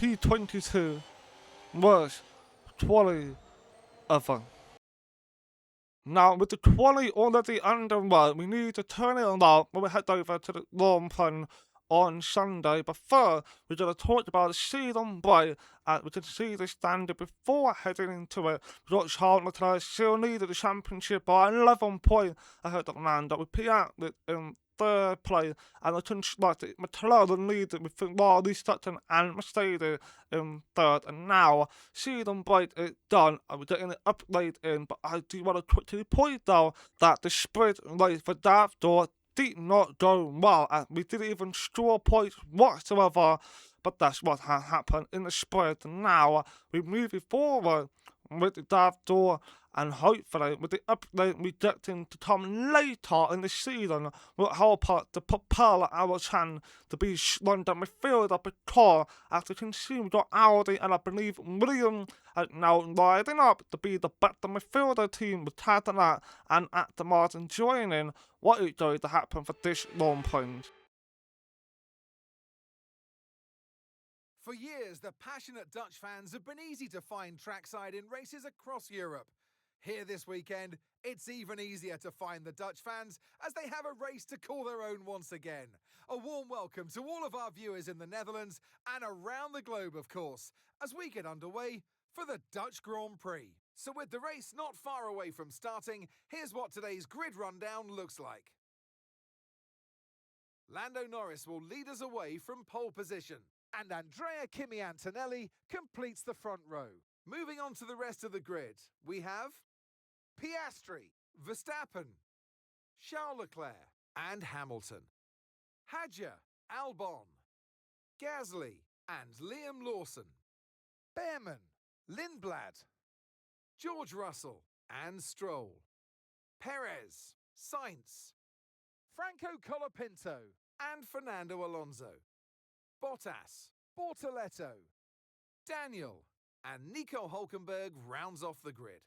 P22 was 20 Now, with the 20 already underway, we need to turn it on when we head over to the long pun on Sunday. But first, we're going to talk about the season break, and we can see the standard before heading into it. We've got Charles Leclerc still needed the championship by 11 points ahead of Lando, with Piat in third place, and the constructor McLaren needed with Ferrari, Sutton and Mercedes in third. And now season break is done and we're getting an upgrade in, but I do want to quickly point out that the sprint race for Zandvoort did not go well, and we didn't even score points whatsoever. But that's what has happened in the sprint. Now we're moving forward with the Zandvoort, and hopefully with the upgrade we get in to come later in the season will help us to propel our chance to be London midfielder, because as you can see we've got Audi and I believe William are now riding up to be the better midfielder team with Cadillac and Aston Martin joining. What is going to happen for this long point? For years, the passionate Dutch fans have been easy to find trackside in races across Europe. Here this weekend, it's even easier to find the Dutch fans as they have a race to call their own once again. A warm welcome to all of our viewers in the Netherlands and around the globe, of course, as we get underway for the Dutch Grand Prix. So with the race not far away from starting, here's what today's grid rundown looks like. Lando Norris will lead us away from pole position, and Andrea Kimi Antonelli completes the front row. Moving on to the rest of the grid, we have Piastri, Verstappen, Charles Leclerc and Hamilton, Hadjar, Albon, Gasly and Liam Lawson, Behrman, Lindblad, George Russell and Stroll, Perez, Sainz, Franco Colapinto and Fernando Alonso, Bottas, Bortoletto, Daniel and Nico Hülkenberg rounds off the grid.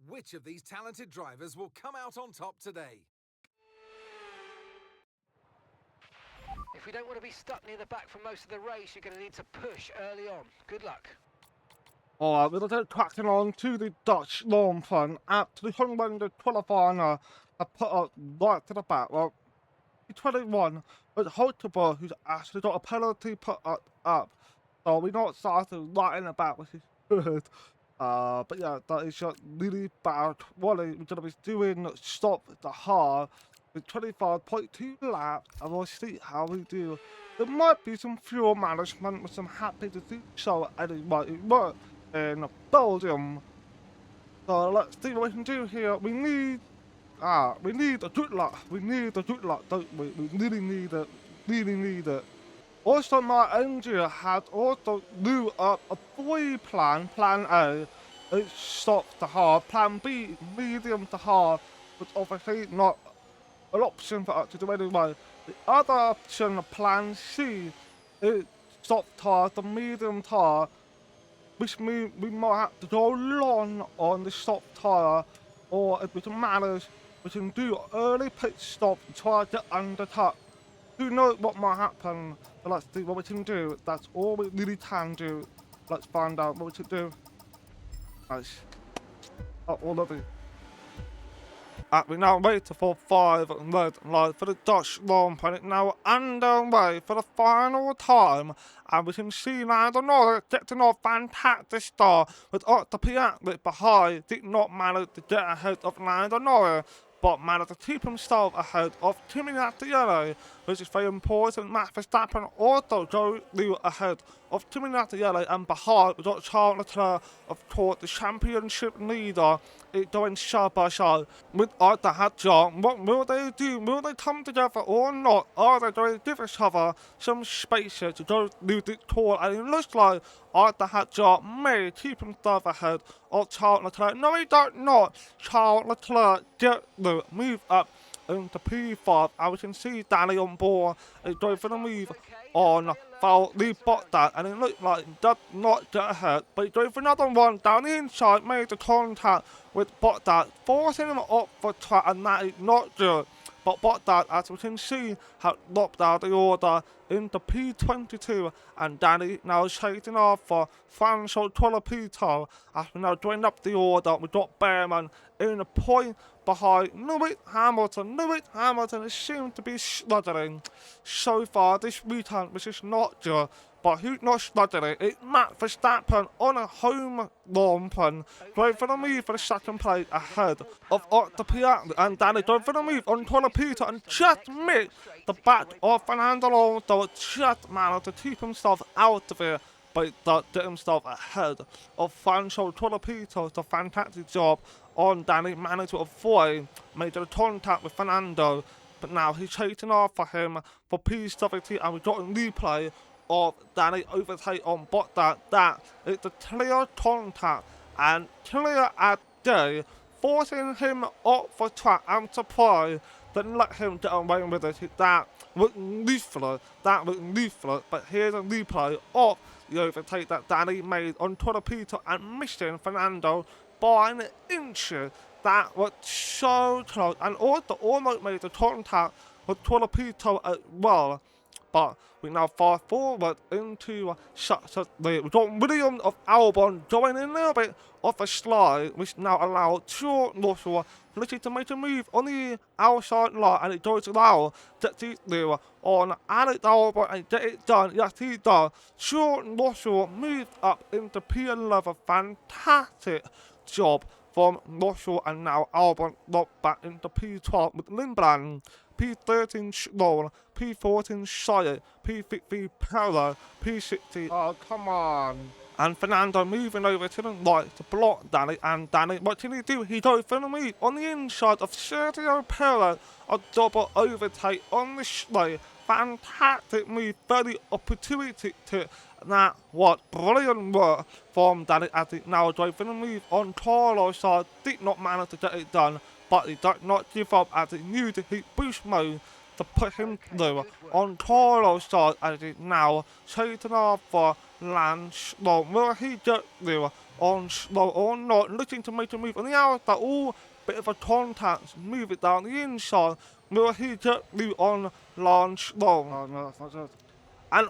Which of these talented drivers will come out on top today? If we don't want to be stuck near the back for most of the race, you're going to need to push early on. Good luck. Alright, we're going to cracking on to the Dutch long fun at the 100 qualifier. I put up right to the back. Well, 21 with Hulkenberg, who's actually got a penalty put up. So we're not starting right in the back, which is good. But yeah, that is just really bad. What we're going to be doing, stop the hard with 25.2 laps, and we'll see how we do. There might be some fuel management, which I'm happy to do so anyway. It worked in Podium. So let's see what we can do here. We need a good luck. We need a good luck, don't we? We really need it. Really need it. Also, my engineer had also drew up a 3-plan. Plan A is soft to hard. Plan B, medium to hard, which obviously not an option for us to do anyway. The other option, Plan C, is soft hard to medium tire, which means we might have to go long on the soft tire, or if we can manage, we can do early pit stop and try to undercut. Who knows what might happen, but let's see what we can do. That's all we really can do. Let's find out what we can do. Nice. Oh, already. We now wait for 5 red lights for the Dutch long planet now underway for the final time, and we can see Lando Norris getting off fantastic start with Otto Piastri behind. Did not manage to get ahead of Lando Norris, but managed to keep himself ahead of Kimi Antonelli, which is very important. Max Verstappen also goes ahead of Kimi Antonelli, and behind we got Charles Leclerc, of course, the championship leader, is going side by side with Arthur Hadjar. What will they do? Will they come together or not? Are they going to give each other some space here to go through this tour? And it looks like Arthur Hadjar may keep himself ahead of Charles Leclerc. No, he does not. Charles Leclerc get the move up into P5, and we can see Danny on board is going for the move on Valtteri Bottas, and it looks like he does not get ahead, but he's going for another one down the inside, made the contact with Bottas, forcing him off the track, and that is not good. but that, as we can see, had locked out the order into P22, and Danny now chasing off for Franco Colapito. As we now join up the order, we got Behrman in a point behind Lewis Hamilton. Lewis Hamilton seems to be sluttering so far this weekend, which is not good. But who's not sluttering? It's Max Verstappen on a home lawn pun. Going for the move for the second place ahead of Otto Piastri, and Danny going for the move on Colapito and just missed the back of Fernando Alonso. Just managed to keep himself out of it, but he does get himself ahead of Franco Colapito. It's a fantastic job on Danny, managed to avoid major contact with Fernando, but now he's chasing off for him for P17, and we got a replay of Danny overtake on Bottas. That is the clear contact and clear as day, forcing him off the track. I'm surprised didn't let him get away with it. That was ruthless. That was ruthless. But here's a replay of the overtake that Danny made on Colapito and missing Fernando by an inch. That was so close, and also almost made the contact with Colapito as well. But we now fast forward into Saturday. We've got Williams of Albon going in a little bit off a slide, which now allows George Russell to make a move on the outside line, and it does allow Jetty Leo on Alex Albon and get it done. Yes, he does. George Russell moved up into P11. Fantastic job from Russell, and now Albon locked back into P12 with Lindblad. P13 Stroll, P14 Shire, P15 Paolo, P16. Oh, come on. And Fernando moving over to the right to block Danny, and Danny, what can he do? He goes for the move on the inside of Sergio Perez, a double overtake on the straight. Fantastic move, very opportunity to that. What brilliant work from Danny as he now goes for the move on Carlos' side. Did not manage to get it done, but he did not give up as he knew to hit boost mode to put him through on Carlos' side, as he now chasing off for Lance Stroll. Will he get through on Stroll or not? Looking to make a move on the outside. All bit of a contact, move it down the inside. Will he get through on Lance Stroll? Oh no, that's not good. And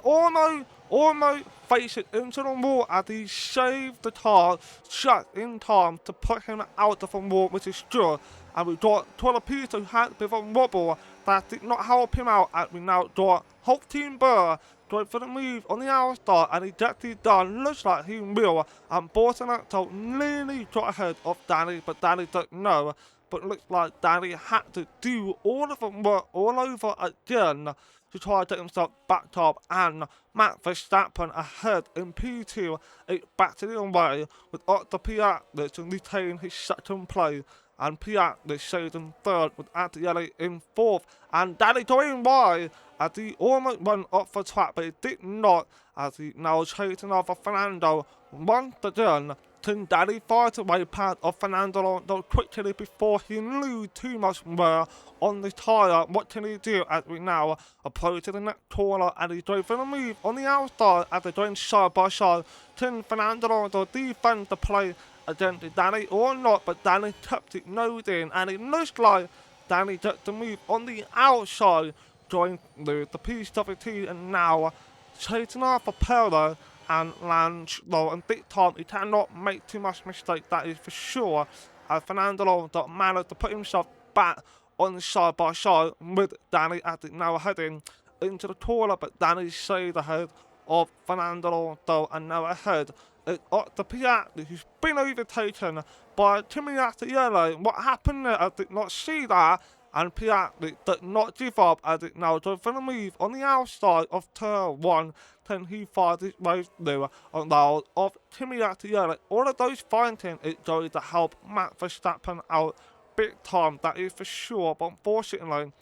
almost face it into the wall as he saved the car just in time to put him out of the wall, which is good. And we got Colapito, who had a bit of a wobble that did not help him out, and we now got Hulk Team Burr going for the move on the outside, and he gets it done. Looks like he will, and Bortonetto nearly got ahead of Danny, but Danny doesn't know. But it looks like Danny had to do all of the work all over again to try to get himself back up, and Max Verstappen ahead in P2, it backed it away with Otto Piastri to retain his second place, and Piastri stayed in third with Adrielli in fourth, and Danny going wide as he almost went off the track, but he did not, as he now chasing after Fernando once again. Can Danny fight away past of Fernando Alonso quickly before he lose too much wear on the tyre? What can he do as we now approach the next corner, and he's going for the move on the outside as they're going side by side? Can Fernando Alonso defend the play against Danny or not? But Danny kept it nose in, and it looks like Danny gets the move on the outside, going through the P17, and now chasing after Perez and Lance Stroll, and this time he cannot make too much mistake, that is for sure, as Fernando Alonso managed to put himself back on the side by side with Danny as it now heading into the corner, but Danny stayed ahead of Fernando Alonso, and now ahead is Otto Piastri, who's been overtaken by Kimi Raikkonen. What happened there? I did not see that, and Piastri did not give up as it now goes for the move on the outside of turn 1. Can he find his way through on the of Kimi Raikkonen? All of those fighting is going to help Max Verstappen out big time, that is for sure. But unfortunately,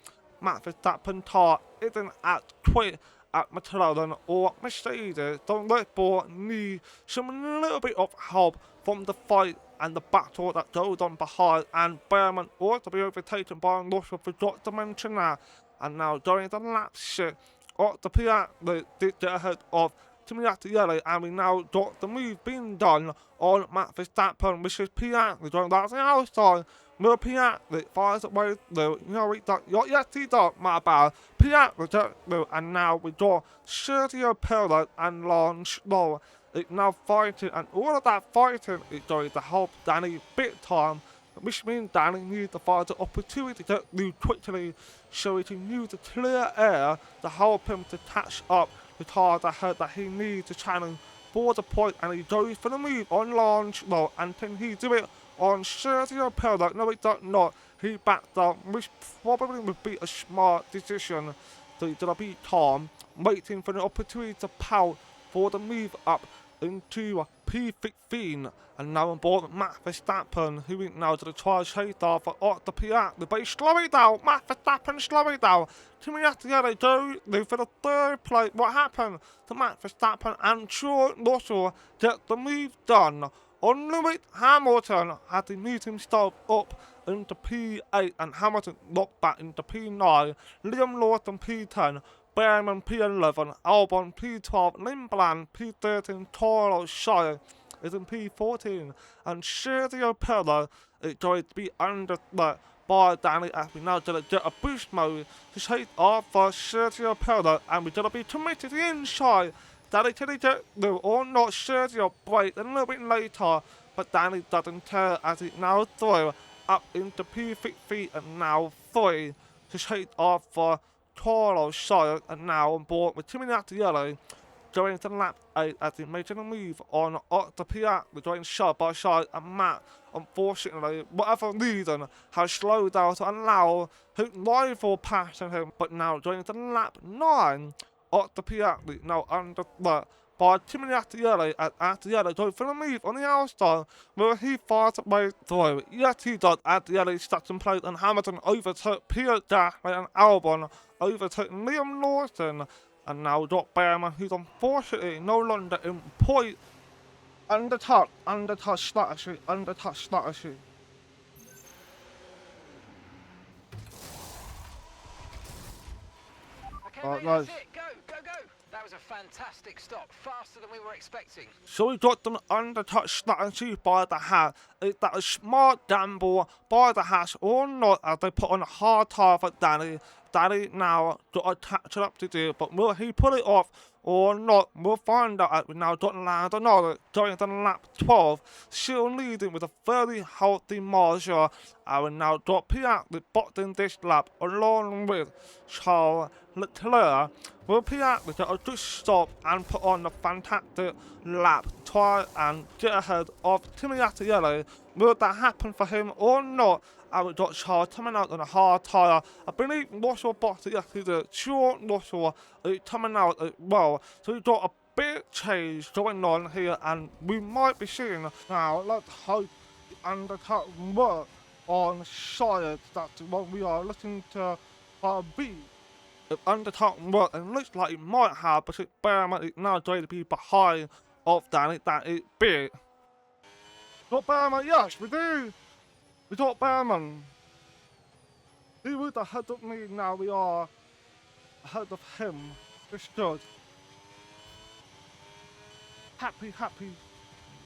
Max Verstappen car isn't as quick at McLaren or Mercedes. The Red Bull need some little bit of help from the fight and the battle that goes on behind, and Behrman ought to be overtaken by Russell, forgot to mention that. And now during the lap 6, Otto Piastri did get ahead of Kimi Raikkonen, and we now got the move being done on Max Verstappen, which is Piastri going down the outside Will Piatli fires away through, we don't, yes he does, my bad. Piatli does through, and now we draw Sergio Perez and Lance Stroll. It's now fighting, and all of that fighting is going to help Danny big time, which means Danny needs to find the opportunity to move quickly, so he can use the clear air to help him to catch up the cars ahead that he needs to challenge for the point, and he goes for the move on Lance Stroll, and can he do it on Sergio Perez? No, he does not. He backed down, which probably would be a smart decision. So he's gonna be calm, waiting for the opportunity to pout for the move up into P15. And now on board Max Verstappen, who is now to the try chase for the Piatli, but he's slowing down. Max Verstappen slowing down. They go for the third place. What happened to Max Verstappen and George Russell get the move done? On Lewis Hamilton had to move himself up into P8, and Hamilton knocked back into P9. Liam Lawson P10, Behrman P11, Albon P12, Limbaland P13, Toro Shire is in P14, and Sergio Perez is going to be under threat by Danny as we now gonna get a boost mode to take off for Sergio Perez, and we're gonna be committed to the inside. Danny, can he get through or not? Sergio breaks a little bit later, but Danny doesn't care as he now through up into P15 and now 3 to take off for Toro Shire, and now on board with Timinati Yellow going to lap 8 as he making a move on the Piatli, going side by side, and Matt, unfortunately, whatever reason, has slowed down to allow his rival passing him, but now going to lap 9 the Piatli, now under threat by Timinati Yellow, as Yellow going for the move on the outside, where he fires away through. Yes, he does, as Yellow starts in place, and Hamilton overtook Pierre Gasly, and Albon overtook Liam Lawson. And now Dot Behrman, who's unfortunately no longer in point. Undercut strategy. Okay, Right, mate, nice. that's it. Go, go, go. That was a fantastic stop. Faster than we were expecting. So we got them undercut strategy by the Haas. Is that a smart gamble by the Haas or not, as they put on a hard tire for Danny? Danny now got a catch up to do, but will he pull it off or not? We'll find out as we now got Lando Norris going to lap 12, still leading with a very healthy margin. And we now got Piatli boxing this lap along with Charles Leclerc. Will Piatli get a good stop and put on a fantastic lap, try and get ahead of Timinati Yellow? Will that happen for him or not? And we got Charles coming out on a hard tyre. I believe Russell boxed it yesterday. George Russell coming out as well. So we've got a big change going on here, and we might be seeing now. Let's hope the undercut work on Shire. That's what we are looking to beat. If undercut work, and it looks like it might have, but Behrman is now going to be behind of Danny. That is big. Got Behrman, yes, we do. We got Behrman. He was ahead of me, now we are ahead of him. It's good. Happy.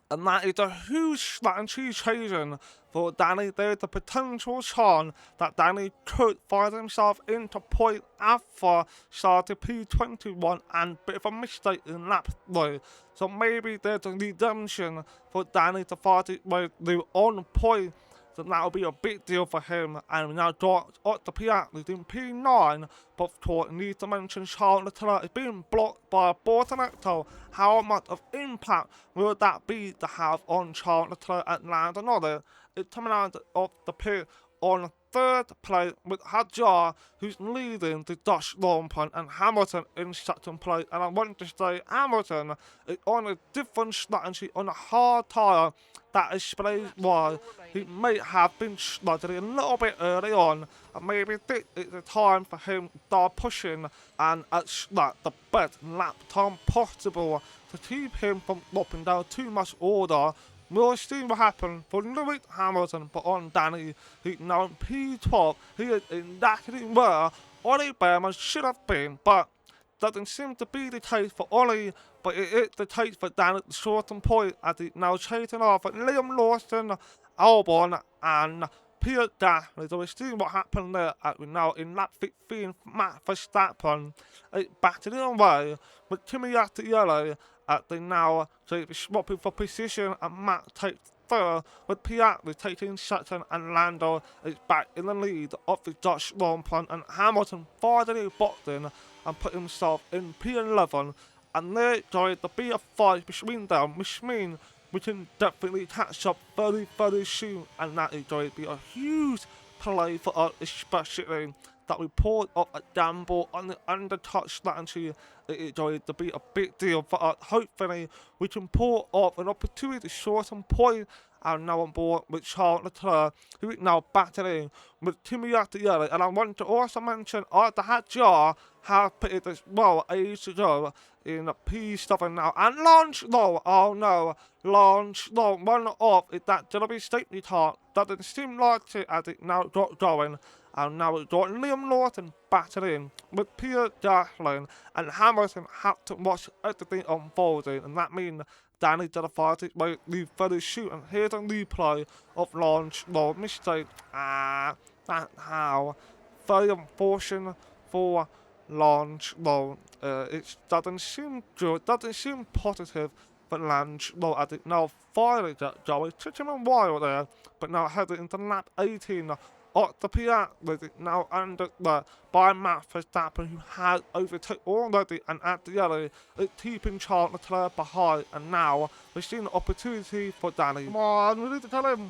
And that is a huge strategy changing for Danny. There's a potential chance that Danny could find himself into point after starting P21 and bit of a mistake in lap 3. So maybe there's a redemption for Danny to fight it with the on point. So that'll be a big deal for him. And we now got the Piatli in P9. But of course, need to mention Charles Leclerc is being blocked by a Bortonetto. How much of impact will that be to have on Charles Leclerc and Lando Norris? It's coming out of the pit on third place with Hadjar, who's leading the Dutch Grand Prix, and Hamilton in second place. And I want to say Hamilton is on a different strategy on a hard tyre. That explains why he may have been struggling a little bit early on, and maybe this is the time for him to start pushing and extract the best lap time possible to keep him from dropping down too much order. We'll see what happens for Lewis Hamilton, but on Danny, he's now in P12. He is exactly where Ollie Behrman should have been, but doesn't seem to be the case for Ollie, but it is the case for Dan at the certain point, as he's now chasing off at Liam Lawson, Albon, and Pierre Gasly. So we've seen what happened there at now in lap 15. Matt Verstappen batted it away with Kimi Raikkonen at the now swapping for position, and Matt takes third with Piastri taking second, and Lando is back in the lead of the Dutch Grand Prix, and Hamilton finally boxed in and put himself in P11, and there joined the BF5 between them, which means we can definitely catch up very soon, and that is going to be a huge play for us, especially that we pulled off a gamble on the Undercut strategy. It is going to be a big deal for us. Hopefully we can pull off an opportunity to show some points. And now on board with Charles Leclerc, who is now battling with Kimi Raikkonen. And I want to also mention the Hadjar have pitted as well ages ago in P7 now. And Lance Lowe, oh no, Lance Lowe, one off. Is that going to be safety car? Doesn't seem like it as it now got going. And now we've got Liam Lawson battling with Pierre Gasly, and Hamilton have to watch everything unfolding, and that means Danny did a fight his way leave very shoot, and here's a replay of Lance Lowe mistake. That's how very unfortunate for Lance Lowe. It doesn't seem good, doesn't seem positive for Lance Lowe as it now finally got going. It took him a while there, but now heading into lap 18. The Piastri is now under by Max Verstappen, who has overtaken already, and at the other is keeping Charles Leclerc behind, and now we've seen an opportunity for Danny. Come on, we need to tell him.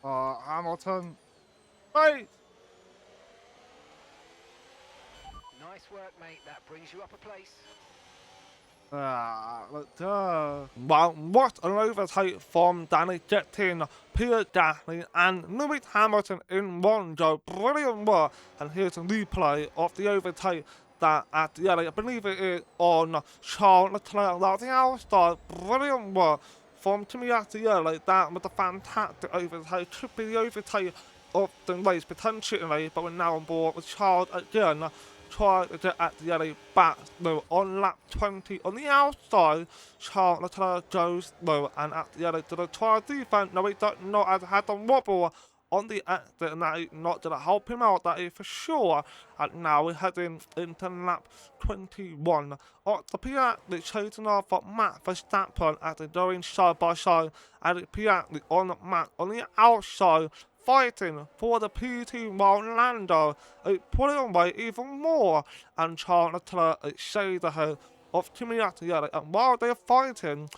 Hamilton. Wait! Nice work, mate. That brings you up a place. Well, what an overtake from Danny, getting Pierre Gasly and Lewis Hamilton in one go. Brilliant work. And here's a replay of the overtake that at the end, I believe it is on Charles Leclerc. That's the outside. Brilliant work from Kimi Raikkonen. That was a fantastic overtake. Could be the overtake of the race potentially, but we're now on board with Charles again. Try to get at the alley back though on lap 20 on the outside. Charles Leclerc goes though, and at the alley to the try defense. No, he does not have had a wobble on the exit, and that is not going to help him out, that is for sure. And now we're heading into lap 21. The Piastri chasing off for Max Verstappen as they're going side by side, and the Piastri on the outside, fighting for the P2 while Lando is pulling away even more, and Charles Leclerc is saved ahead of Kimi Raikkonen, and while they're fighting,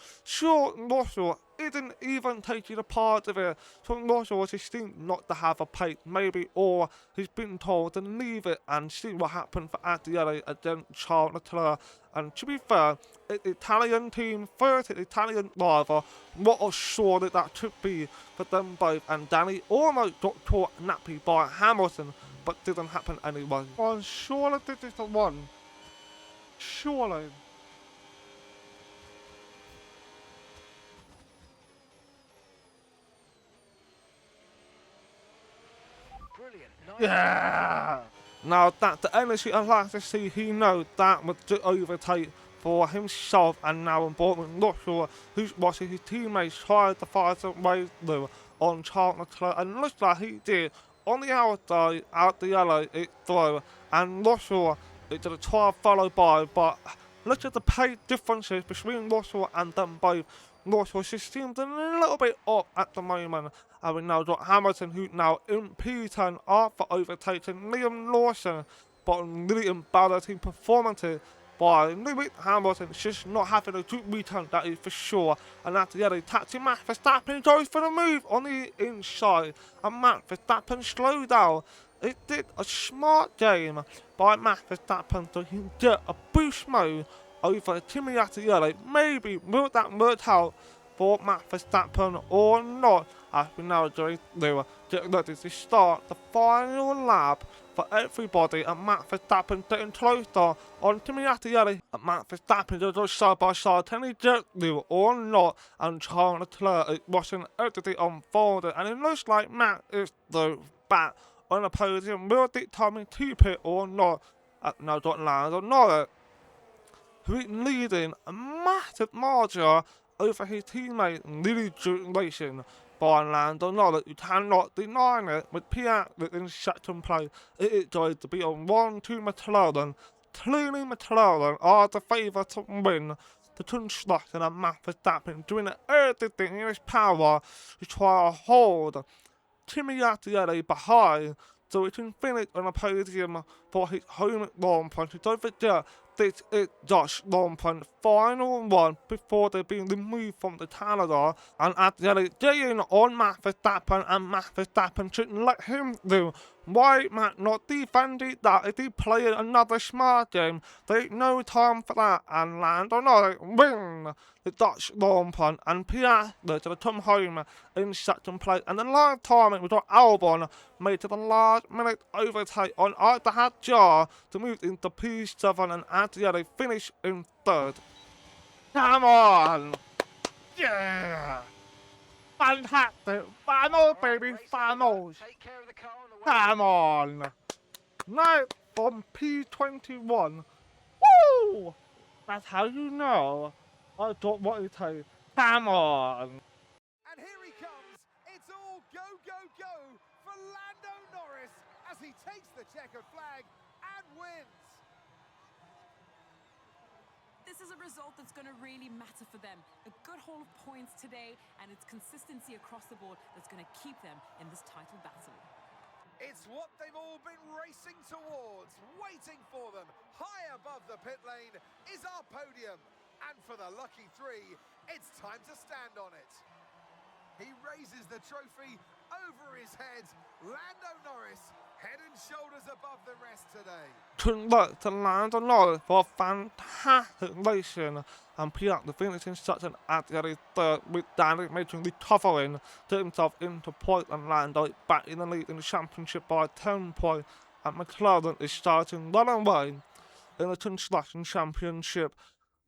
Russell isn't even taking a part of it. So Russell just seems not to have a pace, maybe, or he's been told to leave it and see what happened for Raikkonen against Charles Leclerc. And to be fair, it's the Italian team, first it's the Italian driver, what a sure that could be for them both. And Danny almost got caught nappy by Hamilton, but didn't happen anyway. Well, surely this is the one. Surely. Brilliant. Nice. Yeah! Now that the energy I'd like to see, he knows that was the overtake for himself, and now on board with Russell, who's watching his teammates try to fight away through on Charles Leclerc, and looks like he did on the outside, out the yellow, it through, and Russell is going to try to follow by, but look at the pace differences between Russell and them both. Russell just seems a little bit off at the moment, and we now got Hamilton, who now in P10 after overtaking Liam Lawson, but really embarrassing performances by Lewis Hamilton, just not having a good return, that is for sure. And after the other taxi, Max Verstappen goes for the move on the inside, and Max Verstappen slowed down. It did a smart game by Max Verstappen so he can get a boost mode over Kimi Raikkonen. Maybe will that work out for Max Verstappen or not? As we now going to get ready to start the final lap for everybody, and Max Verstappen getting closer on Kimi Raikkonen, and Max Verstappen just go side by side. Can he get through or not? And Charles Leclerc is watching everything unfolding, and it looks like Max is the back on the podium. Will Dick Tommy keep it or not? Now got Lando Norris who is leading a massive margin over his teammate Lily Racing by Lando Norris. You cannot deny it with Pierre in second place. It is going to be a 1-2 McLaren. Clearly McLaren are the favourite to win the construction and Max Verstappen doing everything in his power to try to hold Kimi Antonelli behind so he can finish on a podium for his home long punch. Don't forget, this is Dutch long punch final one before they're being removed from the Canada, and Antonelli getting on Max Verstappen, and Max Verstappen shouldn't let him do. Why Matt not defending that? If he playing another smart game, there ain't no time for that, and Lando Norris win the Dutch long punt, and Piastri to come home in second place. And the last time it was on Albon made to the last minute overtake on Either Jar to move into P7, and Antonelli finished in third. Come on! Yeah! Fantastic! Vamos, baby! Vamos! Take care of the car on the way. Come on! Now from P21. Woo! That's how you know I don't want to tell you. Come on! And here he comes. It's all go, go, go for Lando Norris as he takes the checkered flag and wins. This is a result that's going to really matter for them. A good haul of points today, and it's consistency across the board that's going to keep them in this title battle. It's what they've all been racing towards, waiting for them. High above the pit lane is our podium. And for the lucky three, it's time to stand on it. He raises the trophy over his head. Lando Norris, head and shoulders above the rest today. Congrats to Lando Norris for a fantastic racing, and Piastri finishing second at the third, with Danny making recovering to himself into point, and Lando back in the lead in the championship by 10 points, and McLaren is starting right away in the construction championship.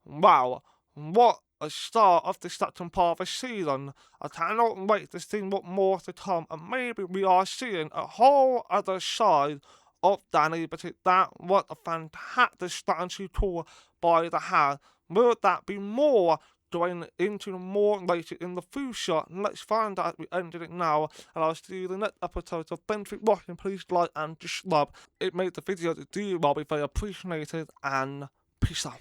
Wow, what a start of the second part of the season. I cannot wait to see what more to come, and maybe we are seeing a whole other side of Danny, but that was a fantastic strategy tool by the Haas. Will that be more going into more later in the future? Let's find out at the end of it now, and I'll see you in the next episode. So thanks for watching, please like and subscribe. It made the video to do well, be very appreciated, and peace out.